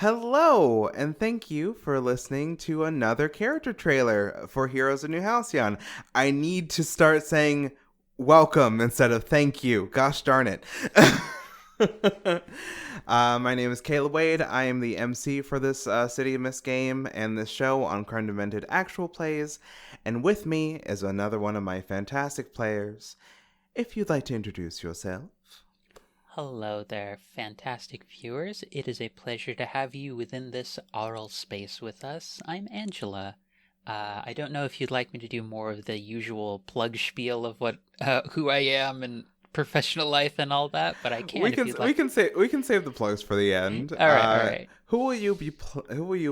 Hello, and thank you for listening to another character trailer for Heroes of New Halcyon. I need to start saying welcome instead of thank you. Gosh darn it. My name is Caleb Wade. I am the MC for this City of Mist game and this show on Crime Invented Actual Plays. And with me is another one of my fantastic players. If you'd like to introduce yourself. Hello there, fantastic viewers. It is a pleasure to have you within this aural space with us. I'm Angela. I don't know if you'd like me to do more of the usual plug spiel of who I am and professional life and all that, but I We can if can you'd we like. can say we can save the plugs for the end. All right, all right. Who will you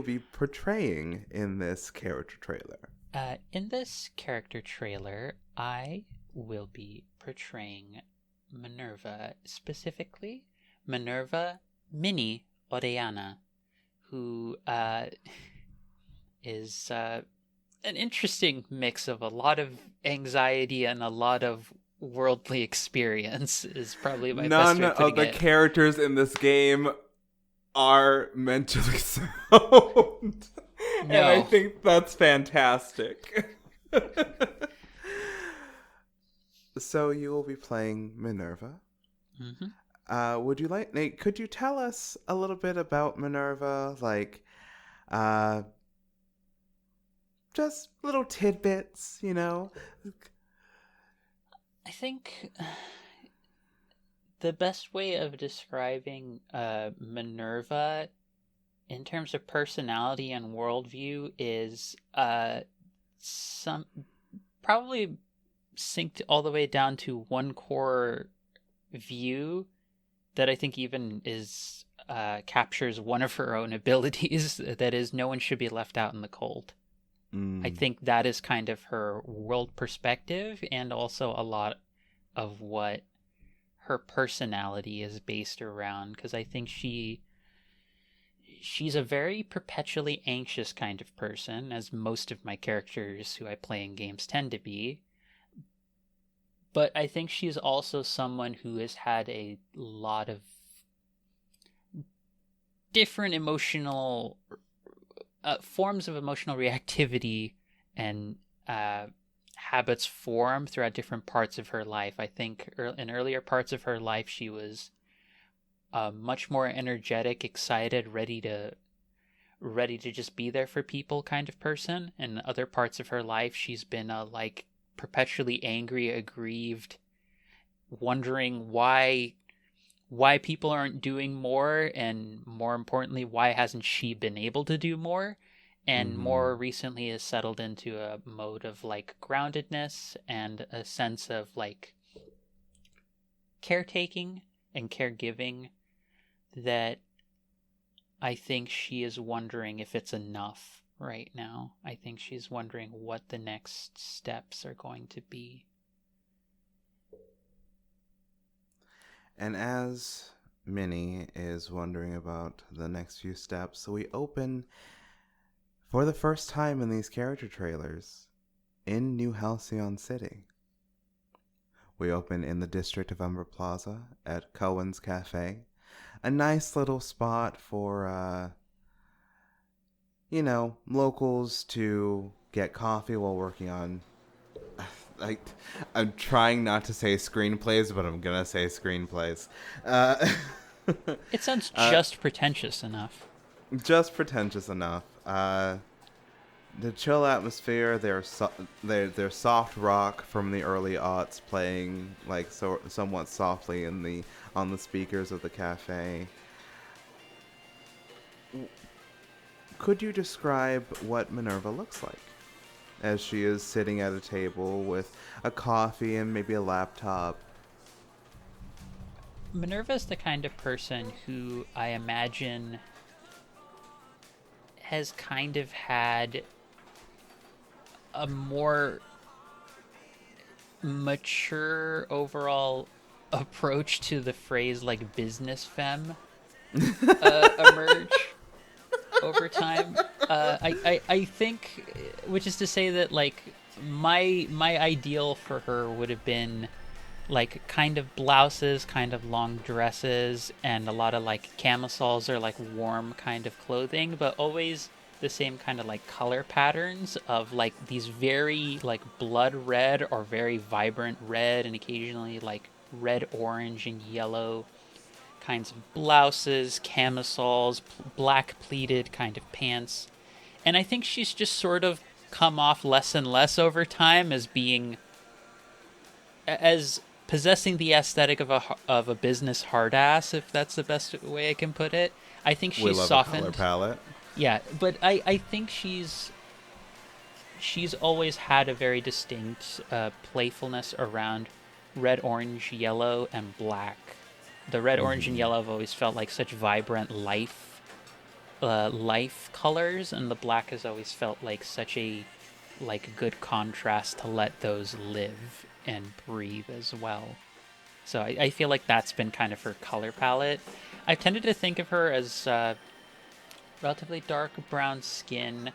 be portraying in this character trailer? In this character trailer, I will be portraying Minerva, specifically Minerva Mini Orellana, who is an interesting mix of a lot of anxiety and a lot of worldly experience, is probably my best None way of of putting the it. characters in this game are mentally sound, and I No. think that's fantastic. So you will be playing Minerva. Hmm. Would you like Nate? Could you tell us a little bit about Minerva, uh, just little tidbits, you know? I think the best way of describing Minerva in terms of personality and worldview is some probably synced all the way down to one core view that I think even is captures one of her own abilities. That is, no one should be left out in the cold. I Mm. think that is kind of her world perspective, and also a lot of what her personality is based around. Because I think she's a very perpetually anxious kind of person, as most of my characters who I play in games tend to be. But I think she's also someone who has had a lot of different emotional forms of emotional reactivity and habits form throughout different parts of her life. I think in earlier parts of her life, she was much more energetic, excited, ready to just be there for people kind of person. In other parts of her life, she's been like perpetually angry, aggrieved, wondering why people aren't doing more, and more importantly, why hasn't she been able to do more. And Mm-hmm. more recently has settled into a mode of like groundedness and a sense of like caretaking and caregiving that I think she is wondering if it's enough right now. I think she's wondering what the next steps are going to be. And as Minnie is wondering about the next few steps, we open for the first time in these character trailers in New Halcyon City. We open in the district of Umber Plaza at Cohen's Cafe, a nice little spot for, locals to get coffee while working on. Like, I'm trying not to say screenplays, but I'm gonna say screenplays. Uh, It sounds uh, just pretentious enough. just pretentious enough. The chill atmosphere, their soft rock from the early aughts playing like somewhat softly in the on the speakers of the cafe. Could you describe what Minerva looks like as she is sitting at a table with a coffee and maybe a laptop? Minerva's the kind of person who I imagine has kind of had a more mature overall approach to the phrase like business femme emerge over time. I think, which is to say that like my ideal for her would have been like kind of blouses, kind of long dresses, and a lot of like camisoles or like warm kind of clothing, but always the same kind of like color patterns of like these very like blood red or very vibrant red, and occasionally like red, orange, and yellow kinds of blouses, camisoles, black pleated kind of pants. And I think she's just sort of come off less and less over time as being as possessing the aesthetic of a business hard ass, if that's the best way I can put it. I think We she's love a color softened. palette. Yeah, but I think she's always had a very distinct playfulness around red, orange, yellow, and black. The red, orange, and Mm-hmm. yellow have always felt like such vibrant life colors, and the black has always felt like such a like good contrast to let those live and breathe as well. So I feel like that's been kind of her color palette. I've tended to think of her as relatively dark brown skin,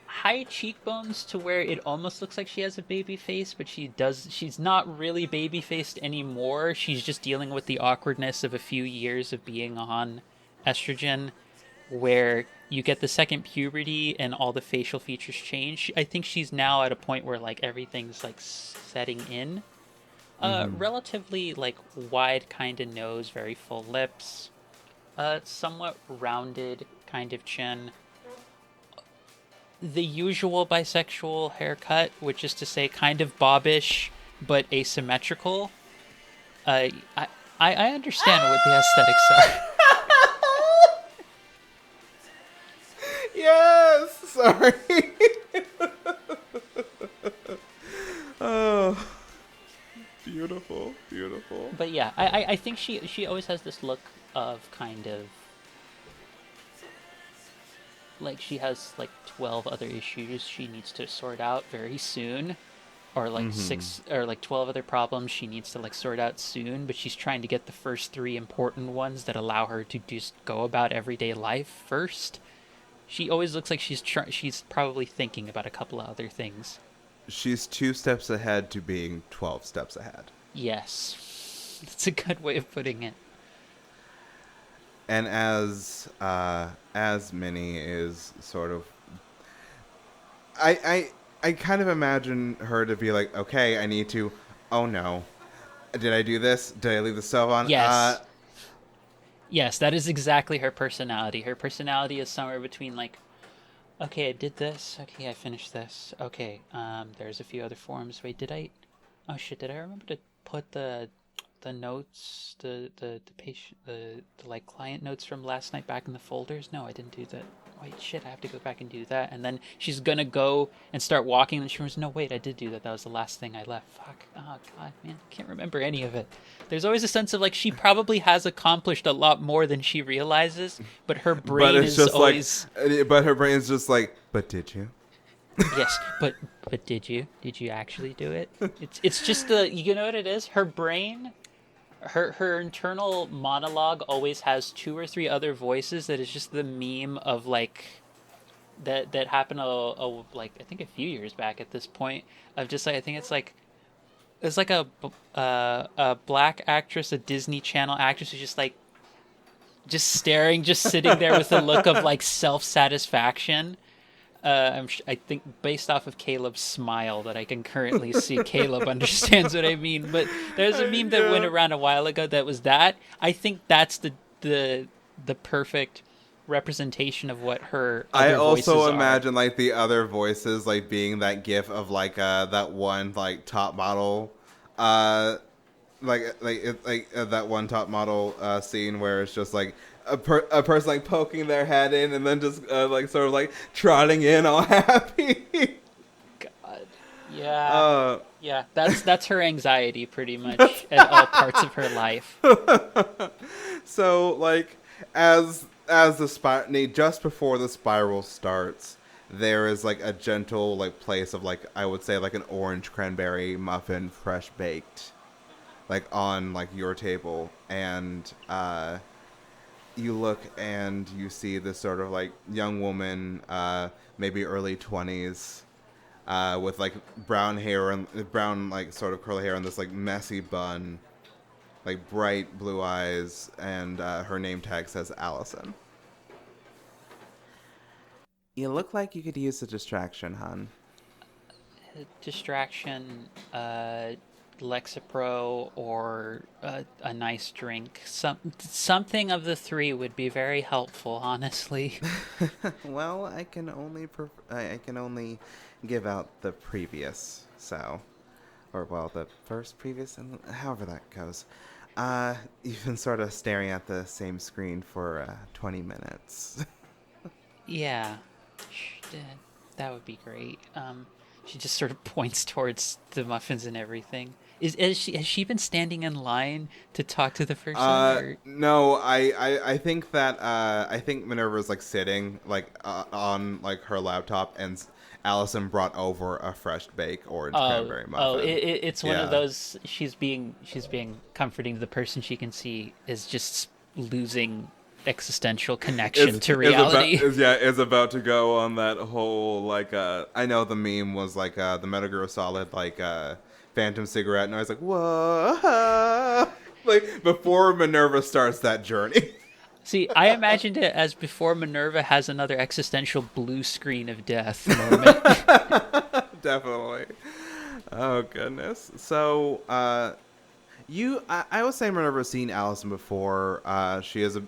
high cheekbones to where it almost looks like she has a baby face, but she's not really baby faced anymore. She's just dealing with the awkwardness of a few years of being on estrogen, where you get the second puberty and all the facial features change. I think she's now at a point where like everything's like setting in. Mm-hmm. Relatively like wide kind of nose, very full lips, somewhat rounded kind of chin. The usual bisexual haircut, which is to say kind of bobbish but asymmetrical. Uh, I I understand what the aesthetics are. Yes. Sorry. Oh, beautiful, beautiful. But yeah, I think she always has this look of kind of like she has like 12 other issues she needs to sort out very soon, or like Mm-hmm. six or like 12 other problems she needs to like sort out soon, but she's trying to get the first three important ones that allow her to just go about everyday life first. She always looks like she's probably thinking about a couple of other things. She's 2 steps ahead to being 12 steps ahead. Yes. That's a good way of putting it. And as Minnie is sort of, I kind of imagine her to be like, okay, I need to. Oh no, did I do this? Did I leave the stove on? Yes. Yes, that is exactly her personality. Her personality is somewhere between like, okay, I did this. Okay, I finished this. Okay, there's a few other forms. Wait, did I? Oh shit, did I remember to put the notes, the patient, the like client notes from last night back in the folders? No, I didn't do that. Wait, shit, I have to go back and do that. And then she's gonna go and start walking, and she remembers, no, wait, I did do that. That was the last thing I left. Fuck. Oh god, man, I can't remember any of it. There's always a sense of like she probably has accomplished a lot more than she realizes, but her But brain it's is just like, always but her brain's just like, but did you? yes, but did you? Did you actually do it? It's just the you know what it is? Her brain, her internal monologue always has two or three other voices that is just the meme of like that happened like I think a few years back at this point of just like I think it's like a black actress, a Disney Channel actress who's just like just staring, just sitting there with a look of like self satisfaction. I think based off of Caleb's smile that I can currently see, Caleb understands what I mean. But there's a meme that went Yeah. around a while ago that was that. I think that's the the perfect representation of what her I other voices also are. imagine like the other voices like being that gif of like that one like top model uh that one top model scene where it's just like a person like poking their head in and then just like sort of like trotting in all happy. God, yeah, uh yeah. That's her anxiety pretty much at all parts of her life. so like as the just before the spiral starts, there is like a gentle like place of like I would say like an orange cranberry muffin fresh baked like on like your table, and you look and you see this sort of like young woman, maybe early 20s, with like brown hair and brown like sort of curly hair and this like messy bun, like bright blue eyes, and her name tag says Allison. You look like you could use a distraction, hon. Distraction, Lexapro, or a nice drink. Something of the three would be very helpful, honestly. Well, I can only give out the previous, so or well, the first previous, and however that goes. You've been sort of staring at the same screen for 20 minutes. Yeah, that would be great. She just sort of points towards the muffins and everything. Has she been standing in line to talk to the person, or? No, I think that I think Minerva's like sitting like on like her laptop, and Allison brought over a fresh baked orange cranberry muffin. It's one of Yeah, those. She's being comforting to the person she can see is just losing existential connection to reality. is about to go on that whole like I know the meme was like the Metal Gear Solid like Phantom cigarette, and I was like, whoa, like before Minerva starts that journey. See, I imagined it as before Minerva has another existential blue screen of death moment. Definitely. Oh goodness. So I would say Minerva's seen Allison before. She is a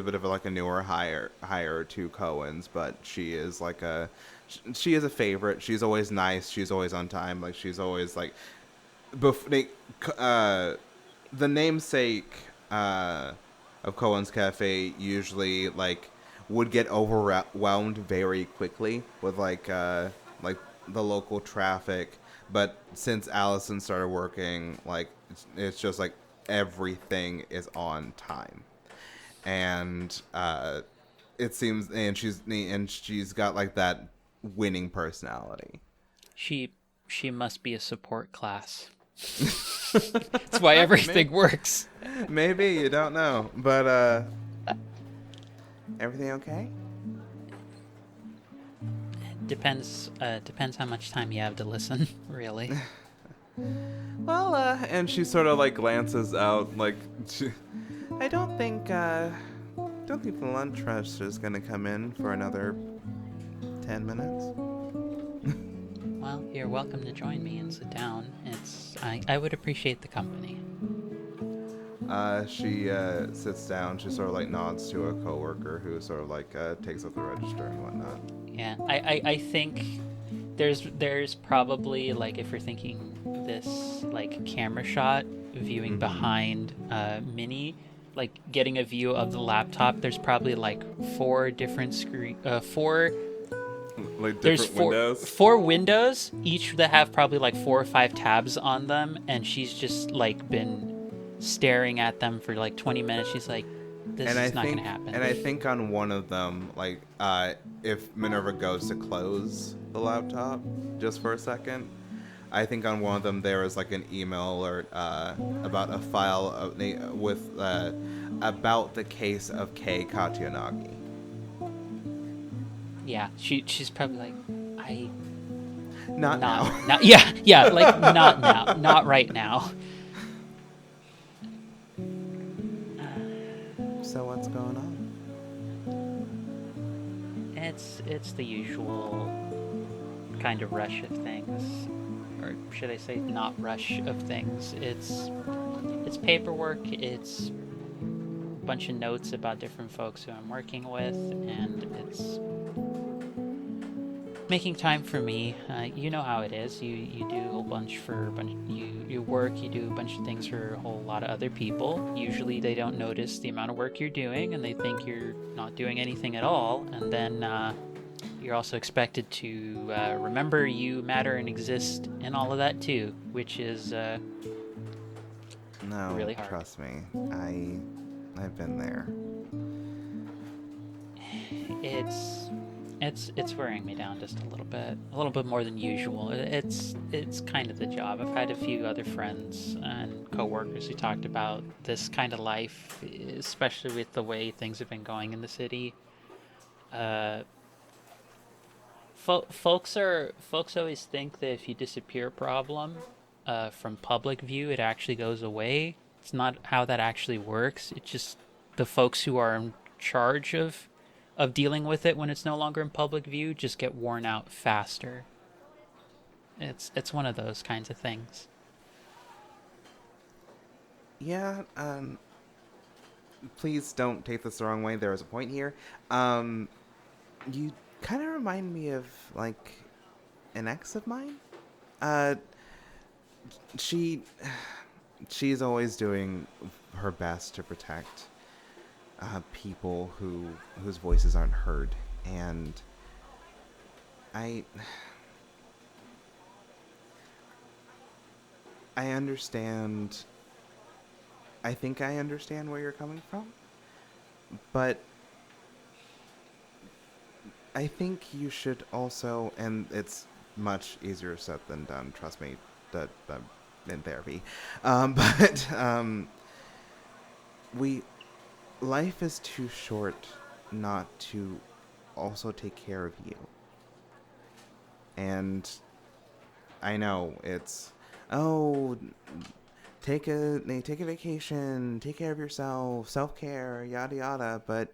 bit of like a newer hire to Cohen's, but she is a favorite. She's always nice. She's always on time. Like she's always like uh, the namesake of Cohen's Cafe usually like would get overwhelmed very quickly with like the local traffic. But since Allison started working, like it's just like everything is on time, and it seems, and she's got like that winning personality. She she must be a support class. That's why everything works. Maybe you don't know, but everything okay? Depends how much time you have to listen, really. Well, and she sort of like glances out, like I don't think the lunch rush is gonna come in for another 10 minutes. Well, you're welcome to join me and sit down. I would appreciate the company. She sits down. She sort of like nods to a coworker who sort of like takes up the register and whatnot. Yeah, I think there's probably, like, if you're thinking this like camera shot viewing behind Minnie, like getting a view of the laptop, there's probably like Like there's different windows. four windows, each that have probably like 4 or 5 tabs on them, and she's just like been staring at them for like 20 minutes. She's like, this is not gonna happen. And I think on one of them, like, if Minerva goes to close the laptop just for a second, I think on one of them there is like an email alert about a file with about the case of Kei Katyanagi. Yeah, she's probably like, I Not now. not yeah, like not now, not right now. So what's going on? It's the usual kind of rush of things, or should I say, not rush of things. It's paperwork. It's a bunch of notes about different folks who I'm working with, and it's making time for me. You know how it is. You do a whole bunch for a bunch. You work. You do a bunch of things for a whole lot of other people. Usually they don't notice the amount of work you're doing, and they think you're not doing anything at all. And then you're also expected to remember you matter and exist, and all of that too, which is No, really hard. trust me. I've been there. It's wearing me down just a little bit more than usual. It's kind of the job. I've had a few other friends and coworkers who talked about this kind of life, especially with the way things have been going in the city. folks always think that if you disappear a problem from public view, it actually goes away. It's not how that actually works. It's just the folks who are in charge of dealing with it when it's no longer in public view just get worn out faster. It's one of those kinds of things. Yeah, please don't take this the wrong way. There is a point here. Um, you kind of remind me of, like, an ex of mine. Uh, she, she's always doing her best to protect people whose voices aren't heard, and I, I understand. I think I understand where you're coming from, but I think you should also, and it's much easier said than done. Trust me, that I'm in therapy. But we life is too short not to also take care of you. And I know it's, oh, take a vacation, take care of yourself, self care, yada yada. But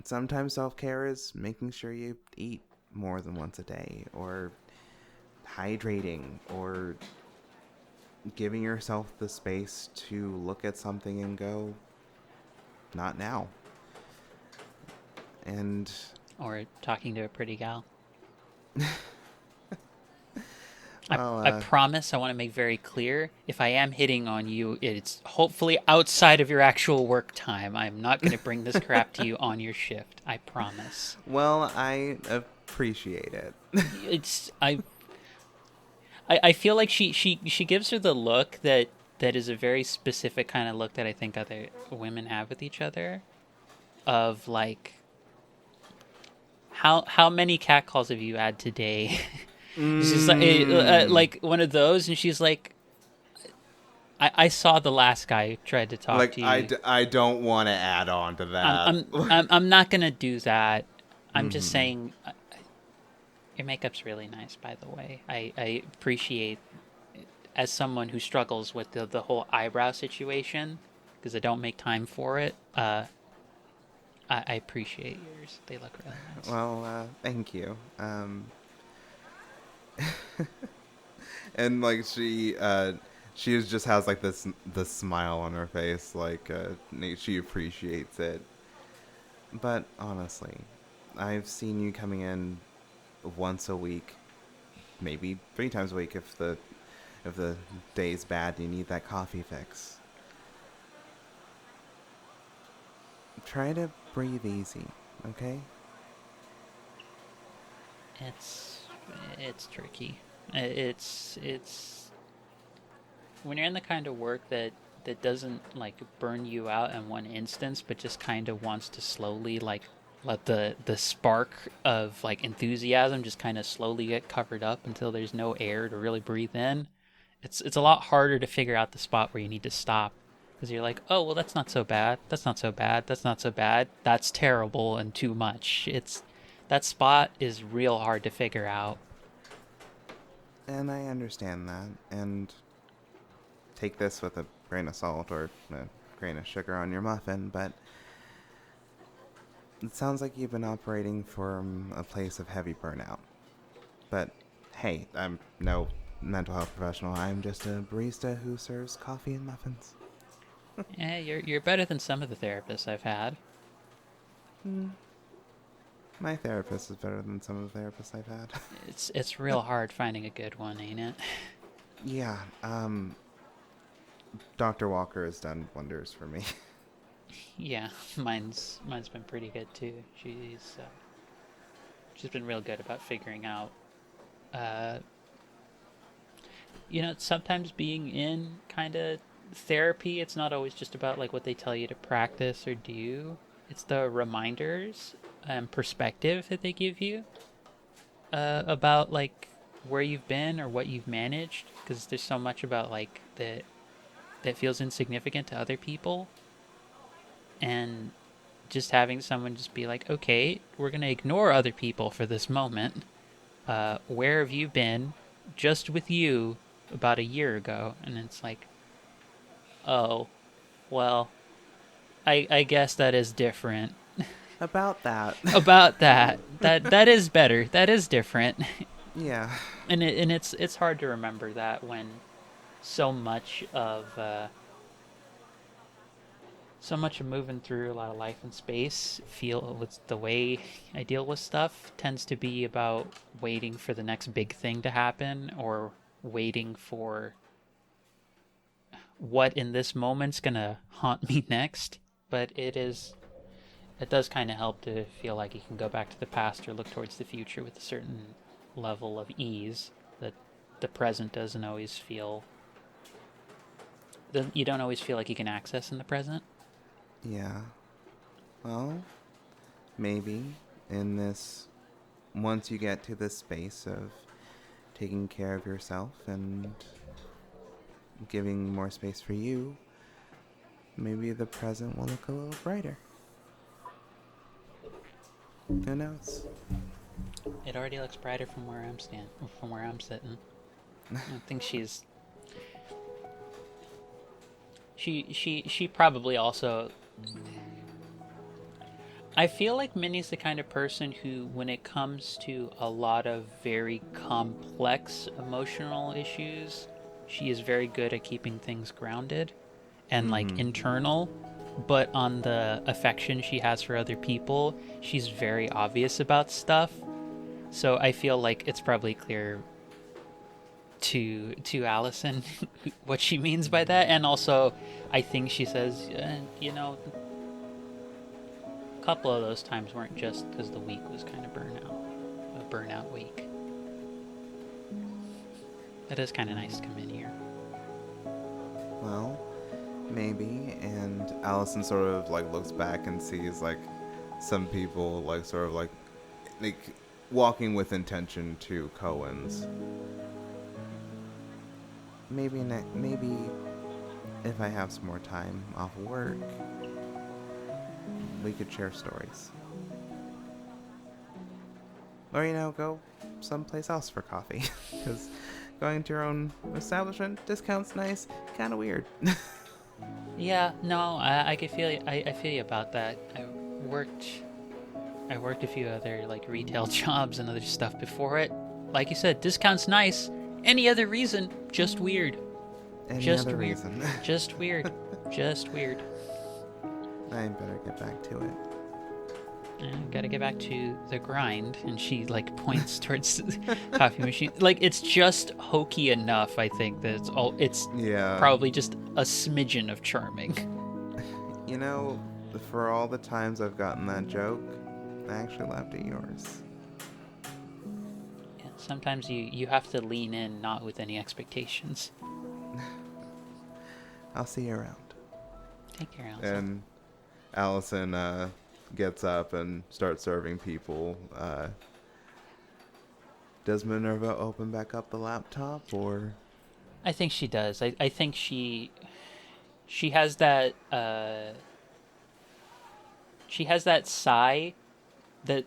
sometimes self care is making sure you eat more than once a day, or hydrating, or giving yourself the space to look at something and go, not now. And Or talking to a pretty gal. I, well, I promise I want to make very clear if I am hitting on you, it's hopefully outside of your actual work time. I'm not going to bring this crap to you on your shift. I promise. well, I appreciate it. It's I feel like she gives her the look that is a very specific kind of look that I think other women have with each other, of like how many catcalls have you had today? It's just Mm. like one of those, and she's like, I saw the last guy who tried to talk Like to you. I don't want to add on to I'm that. I'm I'm not gonna do that. I'm just Mm-hmm. saying, your makeup's really nice, by the way. I appreciate, as someone who struggles with the whole eyebrow situation, because I don't make time for it. I appreciate yours. They look really nice. Well, thank you. And like she just has like this smile on her face, like she appreciates it. But honestly, I've seen you coming in once a week, maybe 3 times a week if the day's bad and you need that coffee fix. Try to breathe easy, okay? It's it's tricky. It's when you're in the kind of work that doesn't like burn you out in one instance, but just kind of wants to slowly like let the spark of like enthusiasm just kind of slowly get covered up until there's no air to really breathe in. It's a lot harder to figure out the spot where you need to stop, because you're like, oh well, that's not so bad, that's not so bad, that's not so bad, that's terrible and too much. It's that spot is real hard to figure out. And I understand that. And take this with a grain of salt or a grain of sugar on your muffin, but it sounds like you've been operating from a place of heavy burnout. But hey, I'm no mental health professional. I'm just a barista who serves coffee and muffins. Yeah, you're better than some of the therapists I've had. Hmm. My therapist is better than some of the therapists I've had. It's real hard finding a good one, ain't it? Yeah, Dr. Walker has done wonders for me. Yeah, mine's been pretty good too. She's been real good about figuring out. Uh, sometimes being in kind of therapy, it's not always just about like what they tell you to practice or do. It's the reminders and perspective that they give you about like where you've been or what you've managed, because there's so much about like that feels insignificant to other people, and just having someone just be like, okay, we're gonna ignore other people for this moment. Where have you been? Just with you about a year ago, and it's like, oh, well, I guess that is different. About that. About that is better. That is different, Yeah. and it's hard to remember that when so much of moving through a lot of life and space feel with the way I deal with stuff tends to be about waiting for the next big thing to happen or waiting for what in this moment's gonna haunt me next. But it does kind of help to feel like you can go back to the past or look towards the future with a certain level of ease that the present doesn't always feel. You don't always feel like you can access in the present. Yeah. Well, maybe in this, once you get to this space of taking care of yourself and giving more space for you, maybe the present will look a little brighter. Who knows? It already looks brighter from where I'm sitting. I think she probably also. I feel like Minnie's the kind of person who, when it comes to a lot of very complex emotional issues, she is very good at keeping things grounded and like Mm-hmm. internal. But on the affection she has for other people, she's very obvious about stuff. So I feel like it's probably clear to Allison what she means by that, and also I think she says, a couple of those times weren't just because the week was kind of a burnout week. It is kind of nice to come in here. Well, maybe. And Allison sort of like looks back and sees like some people like sort of like walking with intention to Cohen's. Maybe if I have some more time off work, we could share stories. Or, go someplace else for coffee. Because going to your own establishment, discount's nice, kind of weird. Yeah, no, I can feel I feel you about that. Worked I worked a few other like retail jobs and other stuff before it. Like you said, discount's nice. Any other reason, just weird. Any Just other weird. reason? Just weird. Just weird. I better get back to it. Gotta get back to the grind. And she like points towards the coffee machine. Like it's just hokey enough, I think, that it's Yeah. probably just a smidgen of charming. You know, for all the times I've gotten that joke, I actually laughed at yours. Yeah, sometimes you have to lean in, not with any expectations. I'll see you around. Take care, Allison. And Allison gets up and starts serving people. Does Minerva open back up the laptop, or? I think she does. I think she has that sigh that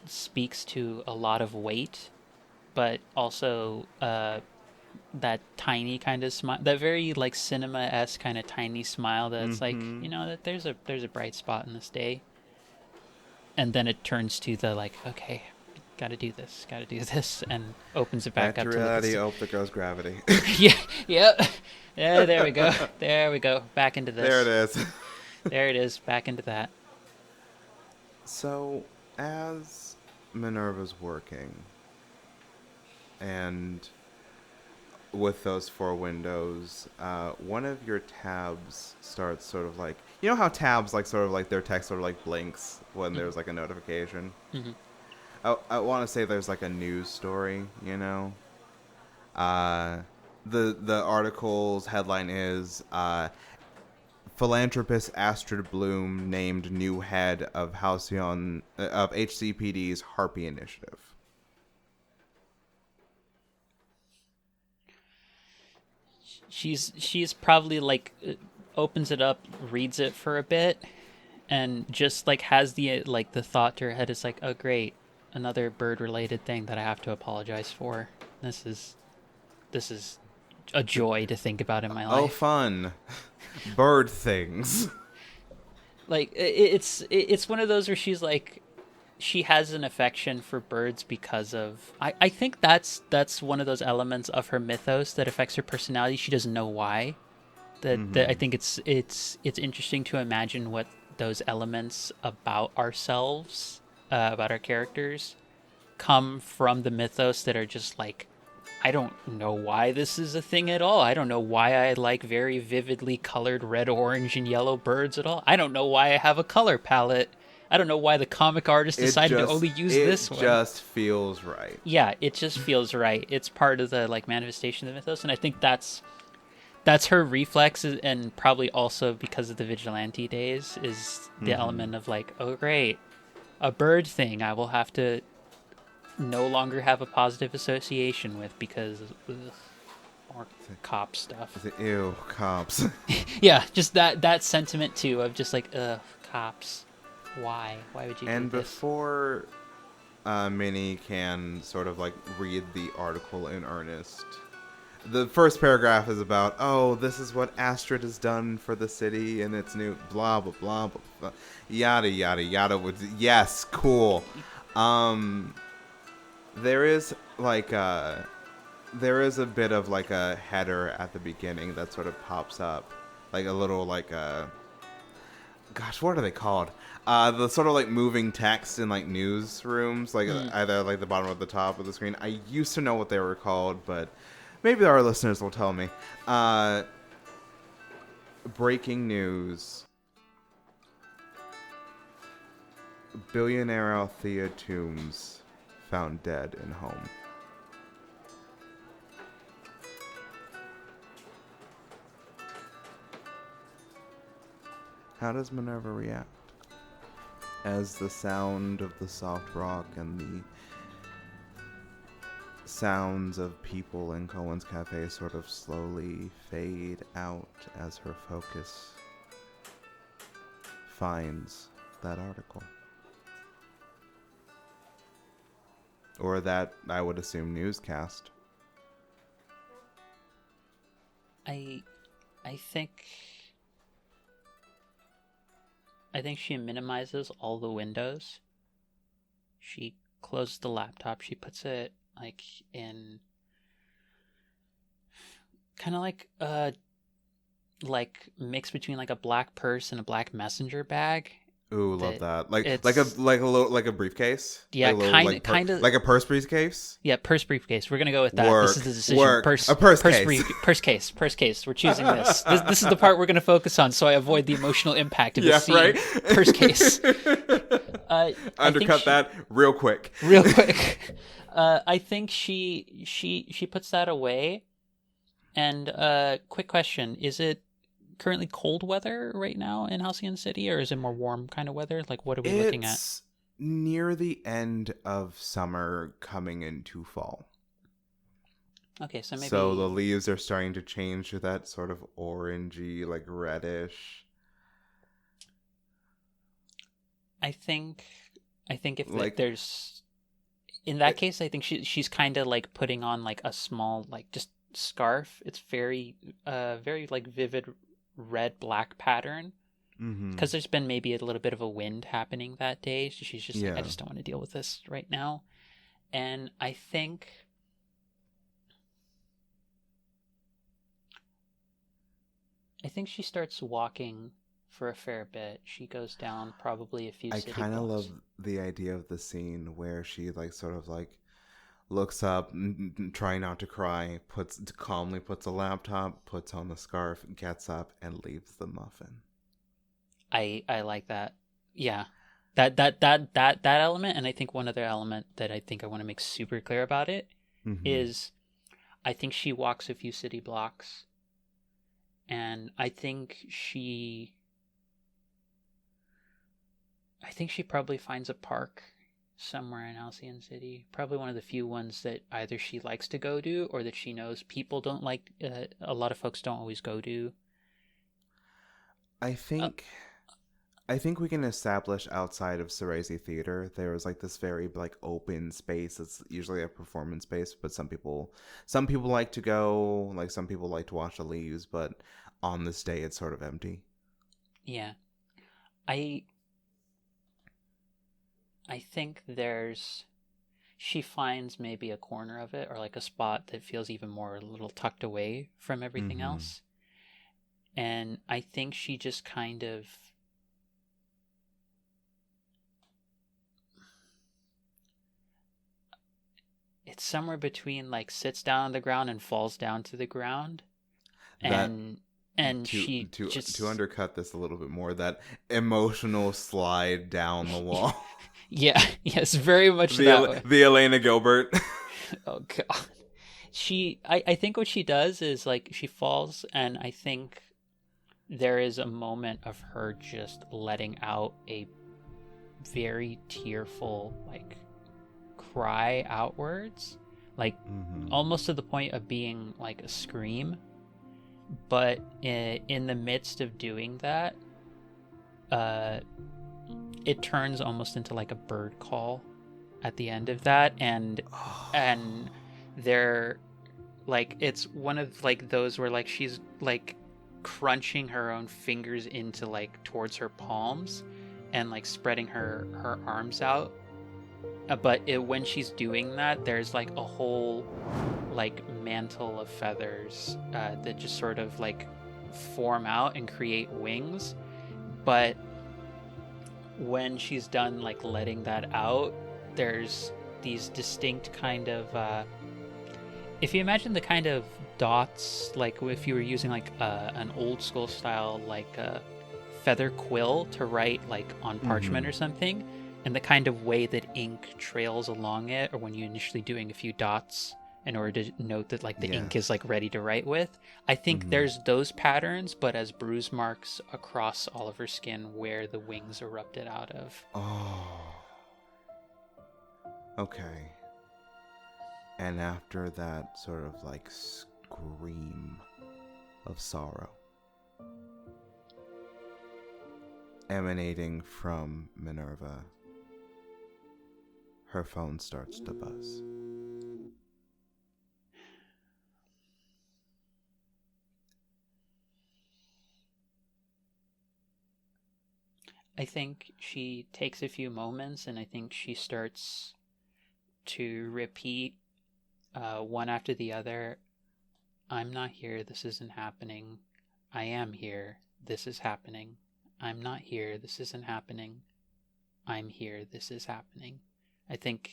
speaks to a lot of weight, but also that tiny kind of smile, that very like cinema-esque kind of tiny smile that's like, Mm-hmm. that there's a bright spot in this day. And then it turns to the like, okay, gotta do this, and opens it back Back up to to look reality. at. Oh, there goes gravity. Yeah, yeah. Yeah, there we go. There we go. Back into this. There it is. There it is. Back into that. So, as Minerva's working, and with those four windows, one of your tabs starts sort of like, you know how tabs like sort of like their text sort of like blinks when Mm-hmm. there's like a notification. Mm-hmm. I want to say there's like a news story, Uh, the article's headline is philanthropist Astrid Bloom named new head of Halcyon of HCPD's Harpy Initiative. She's probably like opens it up, reads it for a bit, and just like has the like the thought to her head is like, oh great, another bird related thing that I have to apologize for. This is this is a joy to think about in my Oh, life. fun. Bird things. Like it's one of those where she's like, she has an affection for birds because of I think that's one of those elements of her mythos that affects her personality. She doesn't know why. That I Mm-hmm. think it's interesting to imagine what those elements about ourselves, about our characters, come from the mythos that are just like, I don't know why this is a thing at all. I don't know why I like very vividly colored red, orange, and yellow birds at all. I don't know why I have a color palette. I don't know why the comic artist decided to only use It this one. just feels right. Yeah, it just feels right. It's part of the like manifestation of the mythos, and I think that's her reflex, and probably also because of the vigilante days is the Mm-hmm. element of like, oh great, a bird thing I will have to no longer have a positive association with because ugh, more cop stuff. Ew, cops. Yeah, just that sentiment too of just like, ugh, cops. Why would you do And this? before Minnie can sort of like read the article in earnest, the first paragraph is about, oh, this is what Astrid has done for the city and its new blah blah blah blah, blah yada yada yada. Yes, cool. Um, there is like there is a bit of like a header at the beginning that sort of pops up, like a little like a, gosh, what are they called? The sort of like moving text in like newsrooms, like Mm. either like the bottom or the top of the screen. I used to know what they were called, but maybe our listeners will tell me. Uh, Breaking news: billionaire Althea Toombs found dead in home. How does Minerva react as the sound of the soft rock and the sounds of people in Cohen's Cafe sort of slowly fade out as her focus finds that article? Or that, I would assume, newscast. I I think I think she minimizes all the windows. She closes the laptop. She puts it like in kind of like mix between like a black purse and a black messenger bag. Ooh, love That that. it's Like a little like a briefcase, yeah, like a little kind of like a purse briefcase. yeah, purse briefcase. We're gonna go with that. This is Work, the decision. work. A purse case. Purse case. We're choosing this. This is the part we're gonna focus on, so I avoid the emotional impact of the Yeah, scene. right. Purse case. I think Undercut that real quick. real quick. I think she puts that away. And quick question: is it currently cold weather right now in Halcyon City, or is it more warm kind of weather? Like, what are we looking at? It's near the end of summer, coming into fall. Okay, so So the maybe leaves are starting to change to that sort of orangey, like reddish. I think I think if Like, there's in that case, I think she's kind of like putting on like a small like just scarf. It's very like vivid red black pattern mm-hmm. because there's been maybe a little bit of a wind happening that day. So she's just like, I Yeah. just don't want to deal with this right now. And I think she starts walking for a fair bit. She goes down probably a few I city kind of love blocks. the idea of the scene where she like sort of like looks up, trying not to cry, puts a laptop, puts on the scarf, gets up, and leaves the muffin. I like that. Yeah. That element, and I think one other element that I think I want to make super clear about it Mm-hmm. is I think she walks a few city blocks, and I think she probably finds a park somewhere in Halcyon City. Probably one of the few ones that either she likes to go to or that she knows people don't like. A lot of folks don't always go to. I Uh, think I think we can establish outside of Cerezi Theater, there is like this very like open space. It's usually a performance space, but some people like to go, like some people like to watch the leaves, but on this day it's sort of empty. Yeah. I I think there's she finds maybe a corner of it or like a spot that feels even more a little tucked away from everything Mm-hmm. else. And I think she just kind of it's somewhere between like sits down on the ground and falls down to the ground That and and to she to just undercut this a little bit more, that emotional slide down the wall. yeah, yes, very much that way. The Elena Gilbert. Oh god. I think what she does is like she falls and I think there is a moment of her just letting out a very tearful like cry outwards, like Mm-hmm. almost to the point of being like a scream. But in the midst of doing that, uh, it turns almost into like a bird call at the end of that, and they're like it's one of like those where like she's like crunching her own fingers into like towards her palms and like spreading her arms out. When she's doing that, there's like a whole like mantle of feathers that just sort of like form out and create wings. But when she's done like letting that out, there's these distinct kind of if you imagine the kind of dots, like if you were using like an old school style like feather quill to write like on parchment Mm-hmm. or something, and the kind of way that ink trails along it, or when you're initially doing a few dots in order to note that like the ink is Yes. like ready to write with. I think Mm-hmm. there's those patterns, but as bruise marks across all of her skin where the wings erupted out of. Oh. Okay. And after that sort of like scream of sorrow emanating from Minerva, her phone starts to buzz. I think she takes a few moments and I think she starts to repeat one after the other. I'm not here. This isn't happening. I am here. This is happening. I'm not here. This isn't happening. I'm here. This is happening. I think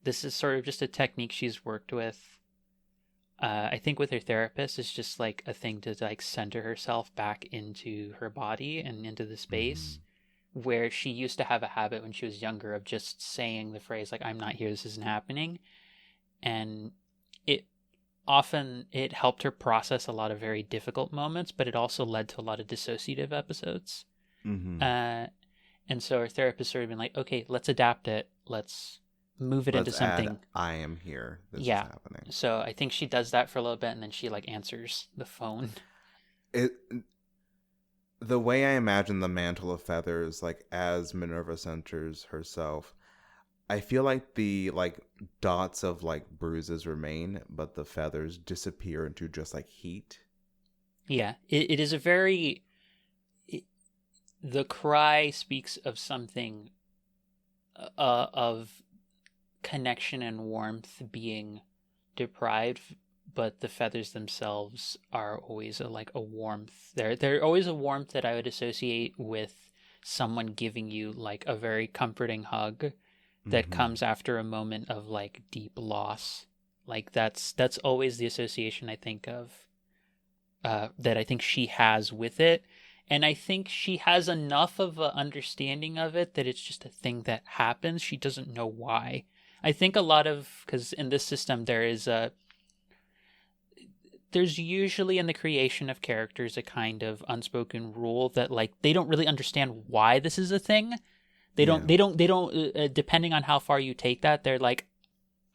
this is sort of just a technique she's worked with. I think with her therapist, it's just like a thing to like center herself back into her body and into the Mm-hmm. space where she used to have a habit when she was younger of just saying the phrase like I'm not here, this isn't happening, and it it helped her process a lot of very difficult moments, but it also led to a lot of dissociative episodes. Mm-hmm. Uh, and so her therapist sort of been like, okay, let's adapt it. Let's move it into Let's add something. I am here. This is Yeah. happening. So I think she does that for a little bit and then she like answers the phone. It the way I imagine the mantle of feathers, like as Minerva centers herself, I feel like the like dots of like bruises remain, but the feathers disappear into just like heat. Yeah. It is a very. It, the cry speaks of something of connection and warmth being deprived, but the feathers themselves are always like a warmth. They're always a warmth that I would associate with someone giving you like a very comforting hug that Mm-hmm. comes after a moment of like deep loss. Like that's always the association I think of that I think she has with it. And I think she has enough of an understanding of it that it's just a thing that happens. She doesn't know why. I think a lot of because in this system there's usually in the creation of characters a kind of unspoken rule that like they don't really understand why this is a thing. Yeah. They don't depending on how far you take that, they're like,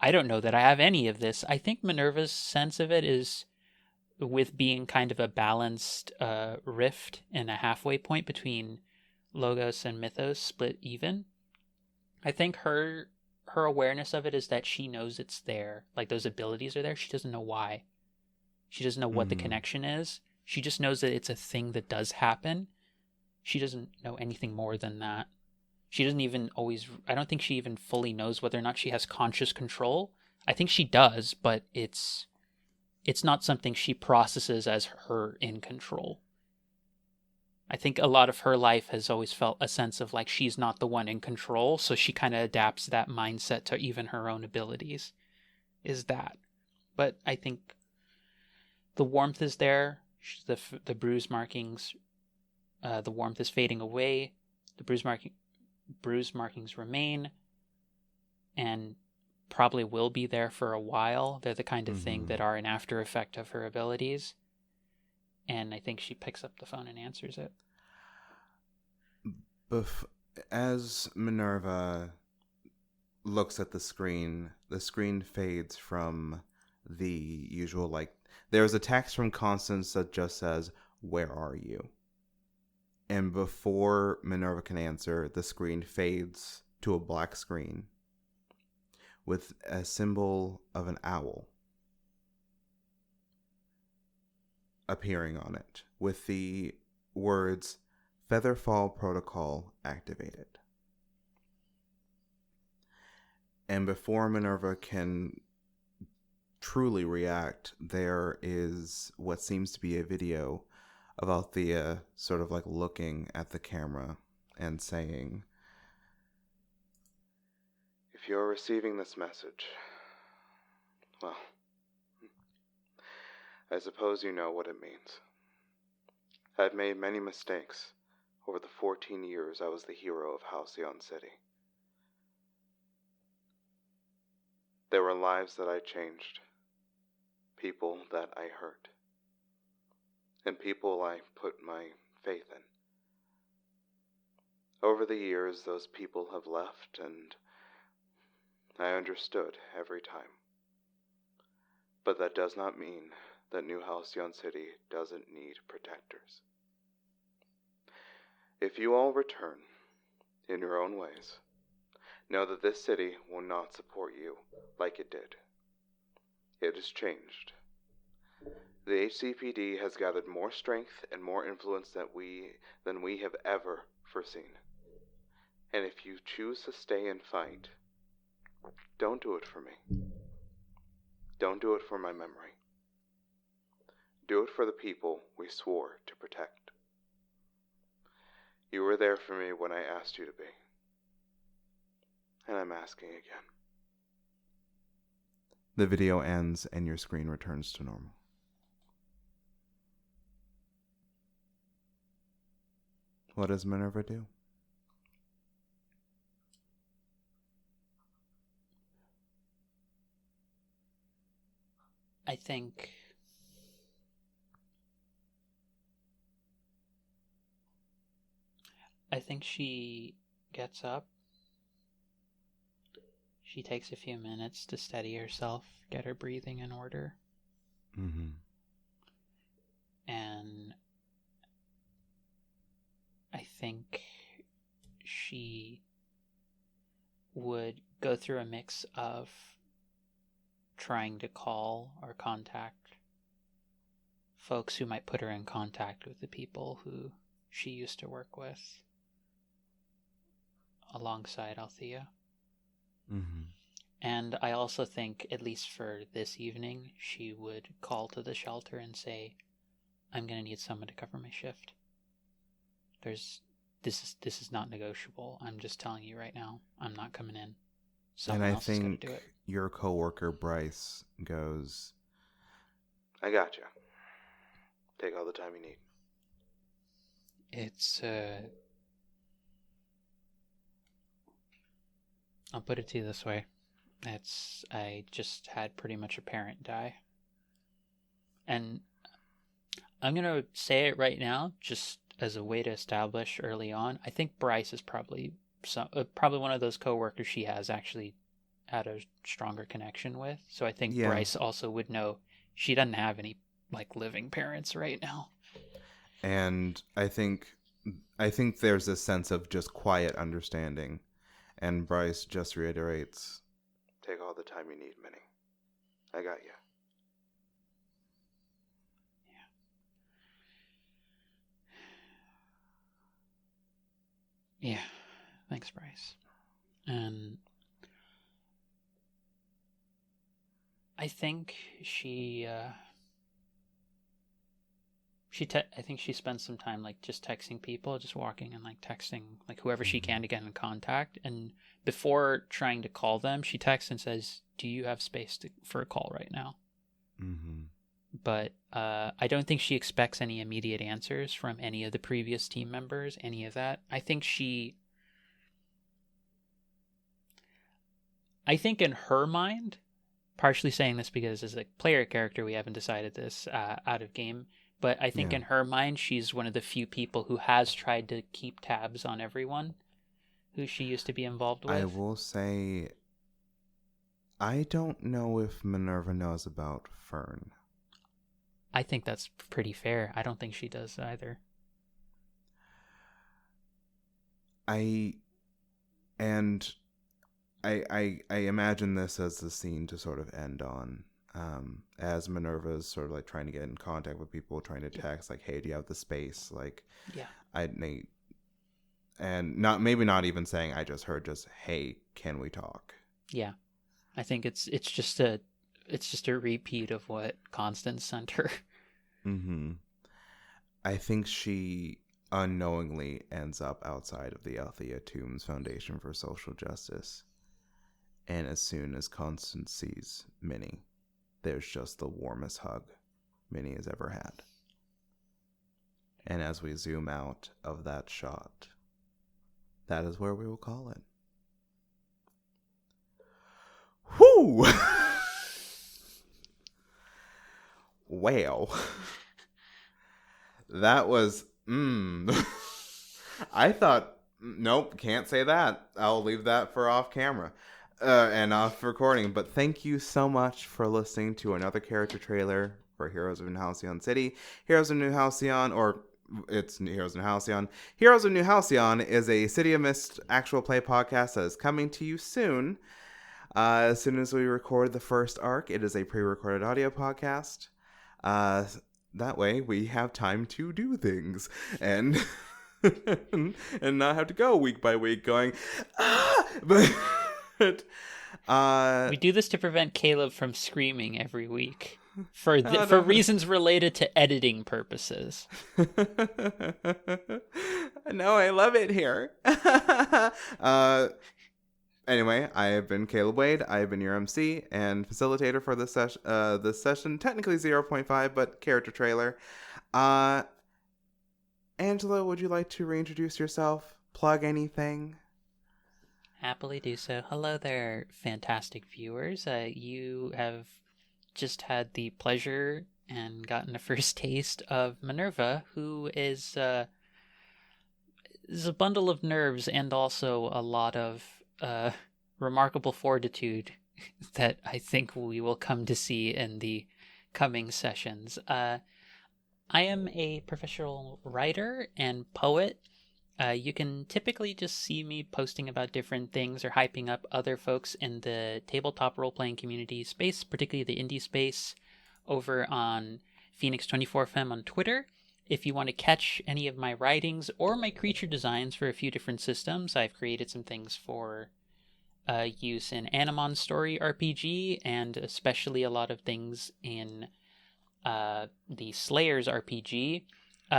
I don't know that I have any of this. I think Minerva's sense of it is with being kind of a balanced rift and a halfway point between logos and mythos split even. I think her awareness of it is that she knows it's there, like those abilities are there. She doesn't know why. She doesn't know what the Mm-hmm. connection is. She just knows that it's a thing that does happen. She doesn't know anything more than that. She doesn't even always, I don't think she even fully knows whether or not she has conscious control. I think she does, but it's not something she processes as her in control. I think a lot of her life has always felt a sense of like she's not the one in control, so she kind of adapts that mindset to even her own abilities. Is that? But I think the warmth is there. The bruise markings, the warmth is fading away. The bruise markings remain, and probably will be there for a while. They're the kind of thing Mm-hmm. that are an after effect of her abilities. And I think she picks up the phone and answers it. Bef- as Minerva looks at the screen fades from the usual, like, there's a text from Constance that just says, "Where are you?" And before Minerva can answer, the screen fades to a black screen with a symbol of an owl appearing on it with the words Featherfall Protocol activated. And before Minerva can truly react, there is what seems to be a video of Althea sort of like looking at the camera and saying, "If you're receiving this message, well, I suppose you know what it means. I've made many mistakes over the 14 years I was the hero of Halcyon City. There were lives that I changed, people that I hurt, and people I put my faith in. Over the years, those people have left, and I understood every time. But that does not mean that New Halcyon City doesn't need protectors. If you all return in your own ways, know that this city will not support you like it did. It has changed. The HCPD has gathered more strength and more influence than we have ever foreseen. And if you choose to stay and fight, don't do it for me. Don't do it for my memory. Do it for the people we swore to protect. You were there for me when I asked you to be. And I'm asking again." The video ends and your screen returns to normal. What does Minerva do? I think she gets up. She takes a few minutes to steady herself, get her breathing in order. Mm-hmm. And I think she would go through a mix of trying to call or contact folks who might put her in contact with the people who she used to work with alongside Althea. Mm-hmm. And I also think, at least for this evening, she would call to the shelter and say, "I'm going to need someone to cover my shift. This is not negotiable. I'm just telling you right now. I'm not coming in. And Someone I else has got to do think it." your coworker Bryce goes, "I gotcha. Take all the time you need." It's I'll put it to you this way. I just had pretty much a parent die. And I'm going to say it right now, just as a way to establish early on. I think Bryce is probably probably one of those coworkers she has actually had a stronger connection with. So I think Yeah. Bryce also would know she doesn't have any like living parents right now. And I think I think there's a sense of just quiet understanding, and Bryce just reiterates, "Take all the time you need, Minnie. I got you." Yeah. Thanks, Bryce. And I think I think she spends some time like just texting people, just walking and like texting like whoever she can to get in contact. And before trying to call them, she texts and says, "Do you have space for a call right now?" Mm-hmm. But I don't think she expects any immediate answers from any of the previous team members, any of that. I think in her mind, partially saying this because as a player character we haven't decided this out of game, but I think Yeah. in her mind she's one of the few people who has tried to keep tabs on everyone who she used to be involved I with. will say, I don't know if Minerva knows about Fern. I think that's pretty fair. I don't think she does either. I and I imagine this as the scene to sort of end on. As Minerva is sort of like trying to get in contact with people, trying to text like, "Hey, do you have the space?" Like, Yeah. I need, and not maybe not even saying I just heard, just, "Hey, can we talk?" Yeah. I think it's just a repeat of what Constance sent her. Mm-hmm. I think she unknowingly ends up outside of the Althea Tombs Foundation for Social Justice. And as soon as Constance sees Minnie, there's just the warmest hug Minnie has ever had. And as we zoom out of that shot, that is where we will call it. Whoo! Wow. That was, I thought, nope, can't say that. I'll leave that for off camera and off recording. But thank you so much for listening to another character trailer for Heroes of New Halcyon City. Heroes of New Halcyon, or it's Heroes of New Halcyon. Heroes of New Halcyon is a City of Mist actual play podcast that is coming to you soon. As soon as we record the first arc, it is a pre-recorded audio podcast. That way we have time to do things and and not have to go week by week going but We do this to prevent Caleb from screaming every week for no. reasons related to editing purposes. No, I love it here. Anyway, I have been Caleb Wade. I have been your MC and facilitator for this session. Technically 0.5, but character trailer. Angela, would you like to reintroduce yourself? Plug anything? Happily do so. Hello there, fantastic viewers. You have just had the pleasure and gotten a first taste of Minerva, who is a bundle of nerves and also a lot of remarkable fortitude that I think we will come to see in the coming sessions. I am a professional writer and poet. You can typically just see me posting about different things or hyping up other folks in the tabletop role playing community space, particularly the indie space, over on Phoenix 24FM on Twitter. If you want to catch any of my writings or my creature designs for a few different systems, I've created some things for use in Animon Story RPG, and especially a lot of things in the Slayers RPG.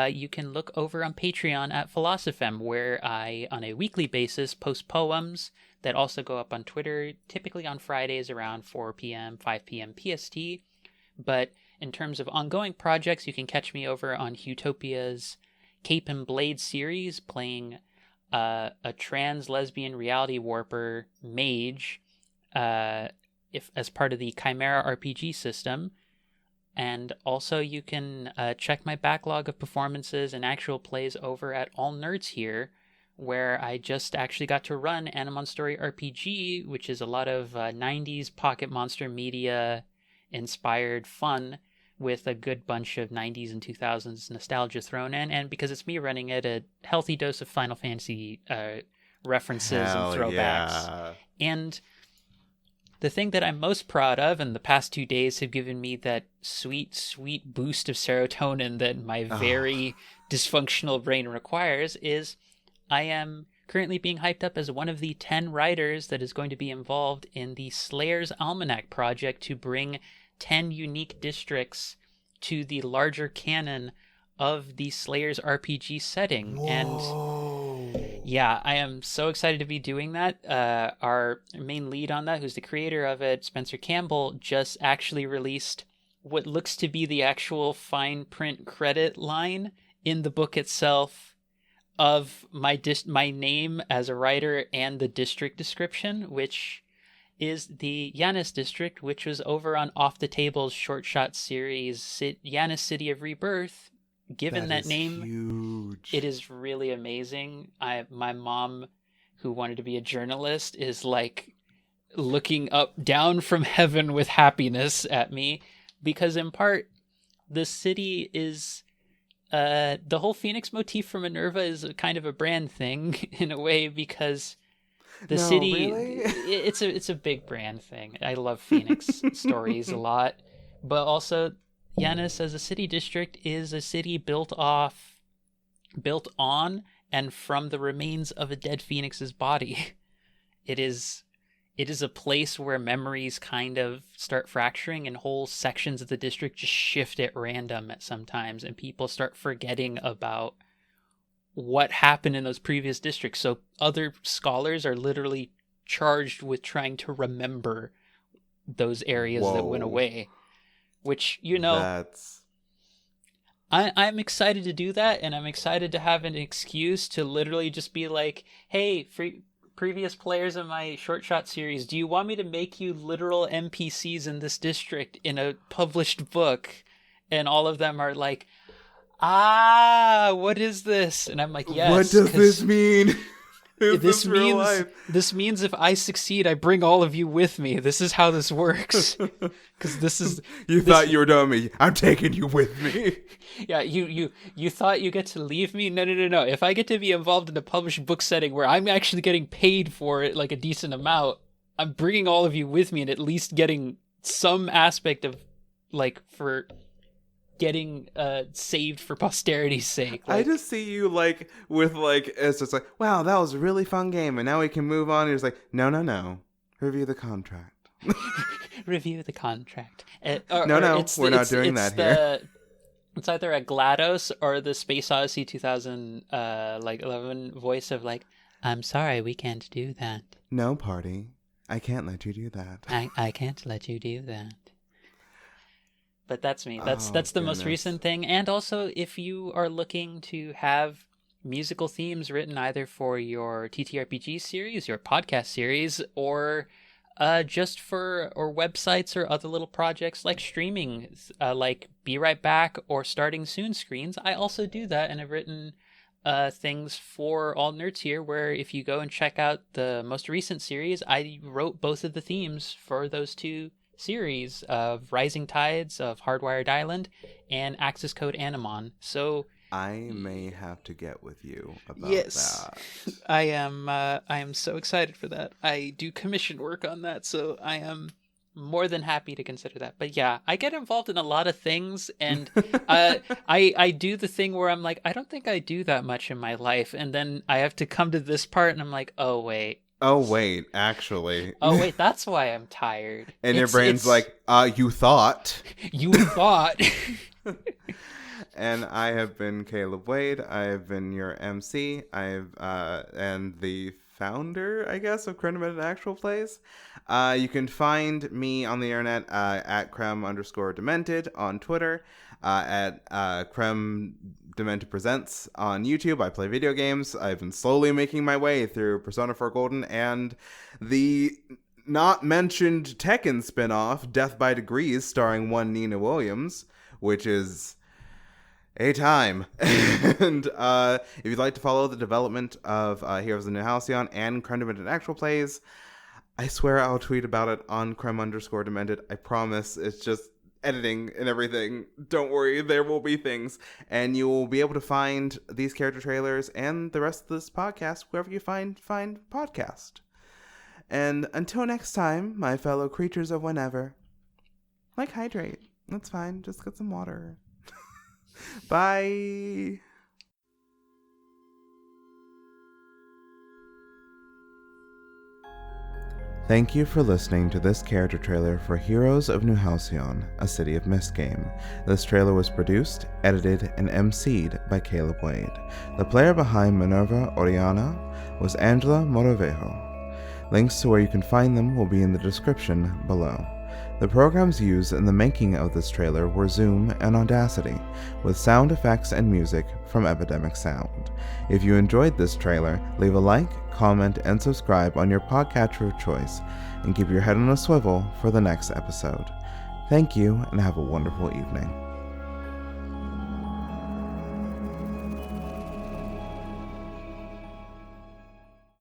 You can look over on Patreon at Philosophem, where I, on a weekly basis, post poems that also go up on Twitter, typically on Fridays around 4 p.m., 5 p.m. PST. But in terms of ongoing projects, you can catch me over on Utopia's Cape and Blade series, playing a trans lesbian reality warper mage if as part of the Chimera RPG system. And also, you can check my backlog of performances and actual plays over at All Nerds Here, where I just actually got to run Animon Story RPG, which is a lot of 90s Pocket Monster media inspired fun with a good bunch of 90s and 2000s nostalgia thrown in, and because it's me running it, a healthy dose of Final Fantasy references and Hell throwbacks. yeah. And the thing that I'm most proud of, and the past 2 days have given me that sweet, sweet boost of serotonin that my very dysfunctional brain requires, is I am currently being hyped up as one of the 10 writers that is going to be involved in the Slayer's Almanac project to bring 10 unique districts to the larger canon of the Slayer's RPG setting. Whoa. And yeah, I am so excited to be doing that. Our main lead on that, who's the creator of it, Spencer Campbell, just actually released what looks to be the actual fine print credit line in the book itself of my name as a writer and the district description, which is the Yanis district, which was over on Off the Table's short shot series, Yanis City of Rebirth. Given that name, huge. it is really amazing. My mom, who wanted to be a journalist, is like looking up down from heaven with happiness at me, because in part the city is the whole Phoenix motif from Minerva is a kind of a brand thing in a way, because the city really? it's a big brand thing. I love Phoenix stories a lot, but also Yanis as a city district is a city built on and from the remains of a dead phoenix's body. It is a place where memories kind of start fracturing, and whole sections of the district just shift at random at sometimes, and people start forgetting about what happened in those previous districts. So other scholars are literally charged with trying to remember those areas that went away. Which, That's... I'm excited to do that, and I'm excited to have an excuse to literally just be like, hey, previous players in my short shot series, do you want me to make you literal NPCs in this district in a published book? And all of them are like, what is this? And I'm like, yes. What does this mean? This real life? This means if I succeed, I bring all of you with me. This is how this works. Because this is... You thought you were done with me. I'm taking you with me. Yeah, you thought you get to leave me? No. If I get to be involved in a published book setting where I'm actually getting paid for it, like a decent amount, I'm bringing all of you with me and at least getting some aspect of, like, for... getting saved for posterity's sake. I just see you with it's just like, wow, that was a really fun game, and now we can move on. And it's like, no, review the contract. Review the contract. No, we're not doing that here. It's either a GLaDOS or the Space Odyssey 2011 voice of like, I'm sorry, we can't do that. No, party, I can't let you do that. I can't let you do that. But that's me. That's the most recent thing. And also, if you are looking to have musical themes written either for your TTRPG series, your podcast series, or just for websites or other little projects like streaming, like Be Right Back or Starting Soon screens, I also do that, and I've written things for All Nerds Here, where if you go and check out the most recent series, I wrote both of the themes for those two series of Rising Tides of Hardwired Island and Access Code Animon. So I may have to get with you about that. I am so excited for that. I do commission work on that, so I am more than happy to consider that. But yeah, I get involved in a lot of things, and I do the thing where I'm like, I don't think I do that much in my life, and then I have to come to this part and I'm like, oh wait, actually. Oh, wait, that's why I'm tired. And your brain's like, you thought. You thought. And I have been Caleb Wade. I have been your MC. And the founder, I guess, of Credited Actual Plays. You can find me on the internet at creme_demented on Twitter, at creme Demented Presents on YouTube. I play video games. I've been slowly making my way through Persona 4 Golden and the not mentioned Tekken spinoff, Death by Degrees, starring one Nina Williams, which is a time. And if you'd like to follow the development of Heroes of the New Halcyon and Creme Demented Actual Plays, I swear I'll tweet about it on creme_demented. I promise. It's just, editing and everything. Don't worry, there will be things. And you will be able to find these character trailers and the rest of this podcast wherever you find podcast. And until next time, my fellow creatures of whenever, like, hydrate. That's fine. Just get some water. Bye. Thank you for listening to this character trailer for Heroes of New Halcyon, a City of Mist game. This trailer was produced, edited, and emceed by Caleb Wade. The player behind Minerva Oriana was Angela Moravejo. Links to where you can find them will be in the description below. The programs used in the making of this trailer were Zoom and Audacity, with sound effects and music from Epidemic Sound. If you enjoyed this trailer, leave a like, comment, and subscribe on your podcatcher of choice, and keep your head on a swivel for the next episode. Thank you, and have a wonderful evening.